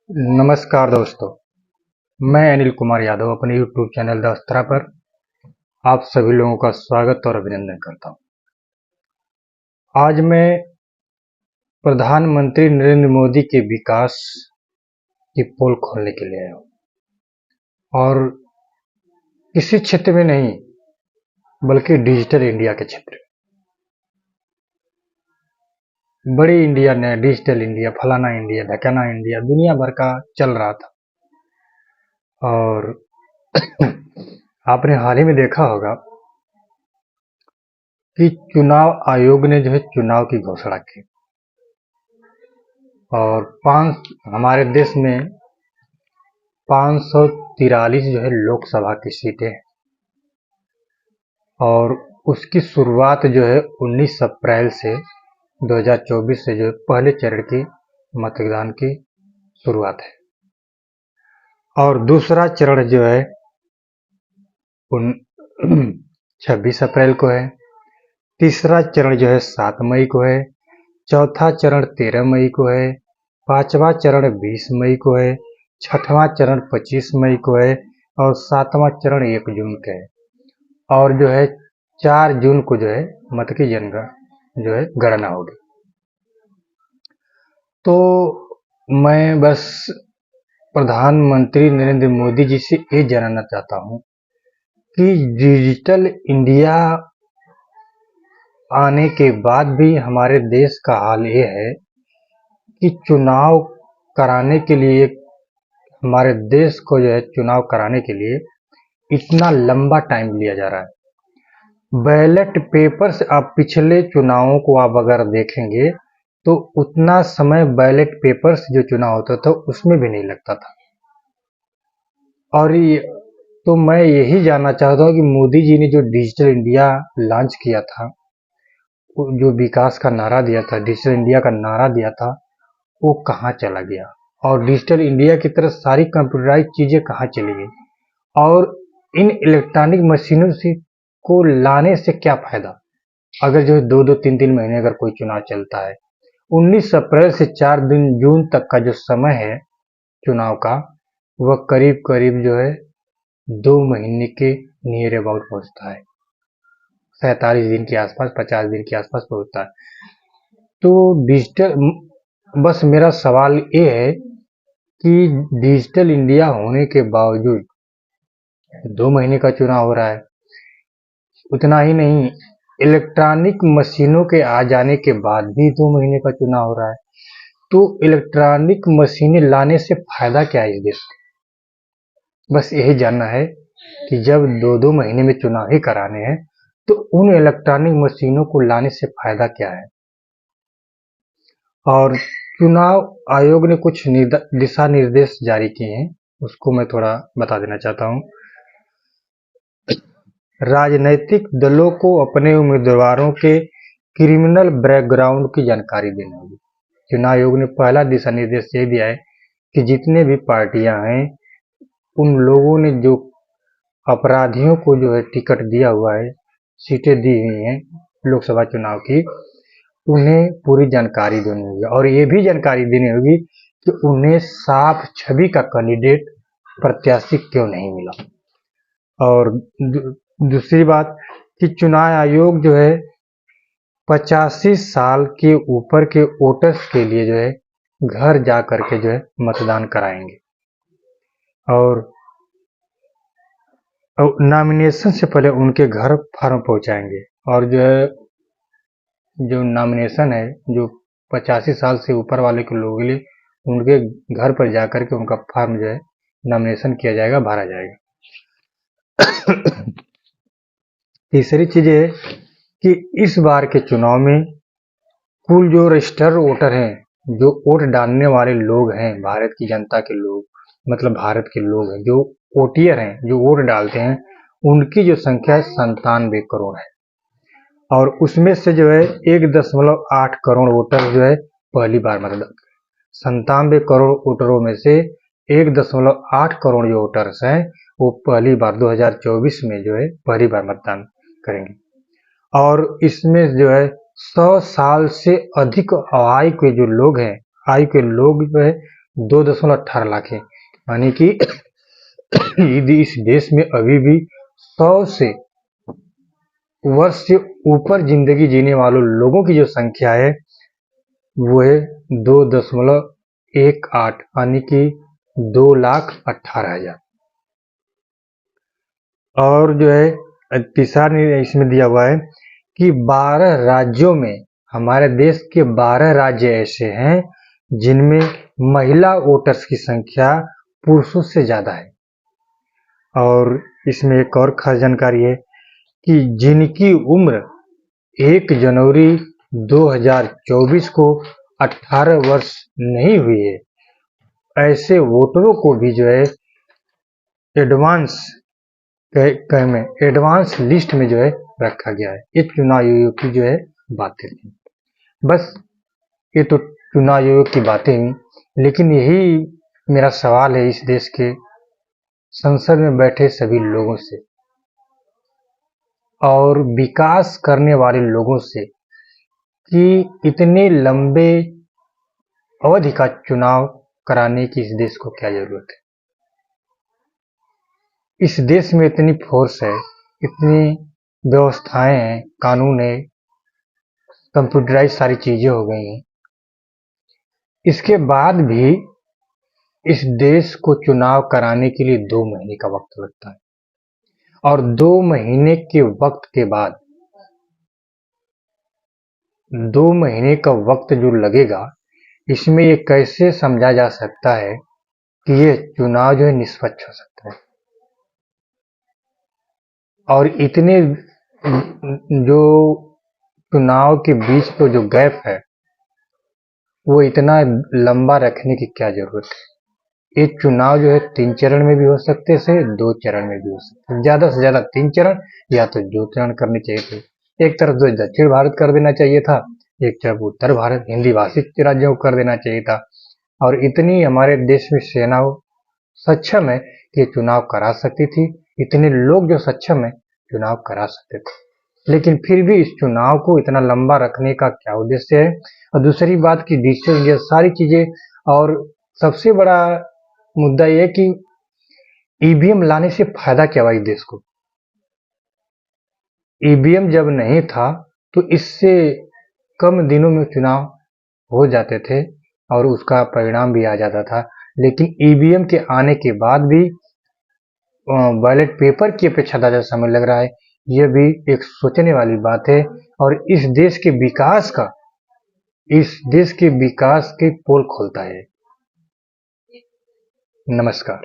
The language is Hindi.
नमस्कार दोस्तों, मैं अनिल कुमार यादव अपने YouTube चैनल द अस्त्रा पर आप सभी लोगों का स्वागत और अभिनंदन करता हूं। आज मैं प्रधानमंत्री नरेंद्र मोदी के विकास की पोल खोलने के लिए आया हूं और किसी क्षेत्र में नहीं बल्कि डिजिटल इंडिया के क्षेत्र में। बड़ी इंडिया ने डिजिटल इंडिया, फलाना इंडिया, ढकाना इंडिया दुनिया भर का चल रहा था और आपने हाल ही में देखा होगा कि चुनाव आयोग ने चुनाव की घोषणा की और हमारे देश में 543 लोकसभा की सीटें हैं और उसकी शुरुआत 19 अप्रैल से 2024 से पहले चरण की मतदान की शुरुआत है और दूसरा चरण 26 अप्रैल को है। तीसरा चरण 7 मई को है। चौथा चरण 13 मई को है। पांचवा चरण 20 मई को है। छठवां चरण 25 मई को है और सातवां चरण 1 जून का है और 4 जून को मत की गणना होगी। तो मैं बस प्रधानमंत्री नरेंद्र मोदी जी से ये जानना चाहता हूं कि डिजिटल इंडिया आने के बाद भी हमारे देश का हाल ये है कि चुनाव कराने के लिए हमारे देश को चुनाव कराने के लिए इतना लंबा टाइम लिया जा रहा है। बैलेट पेपर से आप पिछले चुनावों को आप अगर देखेंगे तो उतना समय बैलेट पेपर से जो चुनाव होता था उसमें भी नहीं लगता था। और तो मैं यही जानना चाहता हूँ कि मोदी जी ने जो डिजिटल इंडिया लॉन्च किया था, जो विकास का नारा दिया था, डिजिटल इंडिया का नारा दिया था, वो कहाँ चला गया और डिजिटल इंडिया की तरह सारी कंप्यूटराइज चीजें कहाँ चली गई और इन इलेक्ट्रॉनिक मशीनों से को लाने से क्या फायदा अगर 2-3 महीने अगर कोई चुनाव चलता है। 19 अप्रैल से 4 दिन जून तक का जो समय है चुनाव का, वह करीब करीब 2 महीने के नियर अबाउट पहुंचता है। 47 दिन के आसपास, 50 दिन के आसपास पहुंचता है। तो डिजिटल, बस मेरा सवाल ये है कि डिजिटल इंडिया होने के बावजूद 2 महीने का चुनाव हो रहा है। उतना ही नहीं, इलेक्ट्रॉनिक मशीनों के आ जाने के बाद भी 2 महीने का चुनाव हो रहा है। तो इलेक्ट्रॉनिक मशीनें लाने से फायदा क्या है इस देश को? बस यही जानना है कि जब 2-2 महीने में चुनाव ही कराने हैं तो उन इलेक्ट्रॉनिक मशीनों को लाने से फायदा क्या है। और चुनाव आयोग ने कुछ दिशा निर्देश जारी किए हैं, उसको मैं थोड़ा बता देना चाहता हूं। राजनीतिक दलों को अपने उम्मीदवारों के क्रिमिनल बैकग्राउंड की जानकारी देनी होगी। चुनाव आयोग ने पहला दिशा निर्देश ये दिया है कि जितने भी पार्टियां हैं उन लोगों ने जो अपराधियों को टिकट दिया हुआ है, सीटें दी हुई हैं लोकसभा चुनाव की, उन्हें पूरी जानकारी देनी होगी और ये भी जानकारी देनी होगी कि उन्हें साफ छवि का कैंडिडेट प्रत्याशी क्यों नहीं मिला। और दूसरी बात कि चुनाव आयोग 85 साल के ऊपर के वोटर्स के लिए घर जा करके मतदान कराएंगे और नॉमिनेशन से पहले उनके घर फॉर्म पहुंचाएंगे और जो नॉमिनेशन है, जो 85 साल से ऊपर वाले के लोगों के लिए उनके घर पर जाकर के उनका फॉर्म नॉमिनेशन किया जाएगा, भरा जाएगा। तीसरी चीज है कि इस बार के चुनाव में कुल जो रजिस्टर्ड वोटर हैं, जो वोट डालने वाले लोग हैं, भारत की जनता के लोग, मतलब भारत के लोग हैं, जो वोटियर हैं, जो वोट डालते हैं, उनकी जो संख्या 97 करोड़ है और उसमें से 1.8 करोड़ वोटर पहली बार मतदान करें। 97 करोड़ वोटरों में से 1.8 करोड़ जो वोटर्स हैं वो पहली बार 2024 में पहली बार मतदान करेंगे और इसमें 100 साल से अधिक आयु के जो लोग हैं, आयु के लोग 2.18 लाख है। यानी कि यदि इस देश में अभी भी 100 से वर्ष से ऊपर जिंदगी जीने वालों लोगों की जो संख्या है वो है 2.18 यानी कि 2,18,000। और जो है तीसरा इसमें दिया हुआ है कि 12 राज्यों में, हमारे देश के 12 राज्य ऐसे हैं जिनमें महिला वोटर्स की संख्या पुरुषों से ज्यादा है। और इसमें एक और खास जानकारी है कि जिनकी उम्र 1 जनवरी 2024 को 18 वर्ष नहीं हुई है, ऐसे वोटरों को भी जो है एडवांस लिस्ट में जो है रखा गया है। ये चुनाव आयोग की जो है बातें थी। बस ये तो चुनाव आयोग की बातें हुई, लेकिन यही मेरा सवाल है इस देश के संसद में बैठे सभी लोगों से और विकास करने वाले लोगों से कि इतने लंबे अवधि का चुनाव कराने की इस देश को क्या जरूरत है। इस देश में इतनी फोर्स है, इतनी व्यवस्थाएं हैं, कानून है, कंप्यूटराइज सारी चीजें हो गई हैं, इसके बाद भी इस देश को चुनाव कराने के लिए 2 महीने का वक्त लगता है। और 2 महीने के वक्त के बाद 2 महीने का वक्त जो लगेगा, इसमें ये कैसे समझा जा सकता है कि ये चुनाव जो है निष्पक्ष हो सकता है। और इतने जो चुनाव के बीच तो जो गैप है वो इतना लंबा रखने की क्या जरूरत है। ये चुनाव जो है 3 चरण में भी हो सकते थे, 2 चरण में भी हो सकते, ज्यादा से ज्यादा 3 चरण या तो 2 चरण करने चाहिए थे। एक तरफ जो दक्षिण भारत कर देना चाहिए था, एक तरफ उत्तर भारत हिंदी भाषिक राज्यों को कर देना चाहिए था। और इतनी हमारे देश में सेना सक्षम है कि चुनाव करा सकती थी, इतने लोग जो सक्षम है चुनाव करा सकते थे। लेकिन फिर भी इस चुनाव को इतना लंबा रखने का क्या उद्देश्य है। और दूसरी बात की डिजिटल इंडिया सारी चीजें, और सबसे बड़ा मुद्दा यह कि ईवीएम लाने से फायदा क्या हुआ इस देश को। ईवीएम जब नहीं था तो इससे कम दिनों में चुनाव हो जाते थे और उसका परिणाम भी आ जाता था। लेकिन ईवीएम के आने के बाद भी बैलेट पेपर की अपेक्षा ज्यादा समय लग रहा है। यह भी एक सोचने वाली बात है और इस देश के विकास की पोल खोलता है। नमस्कार।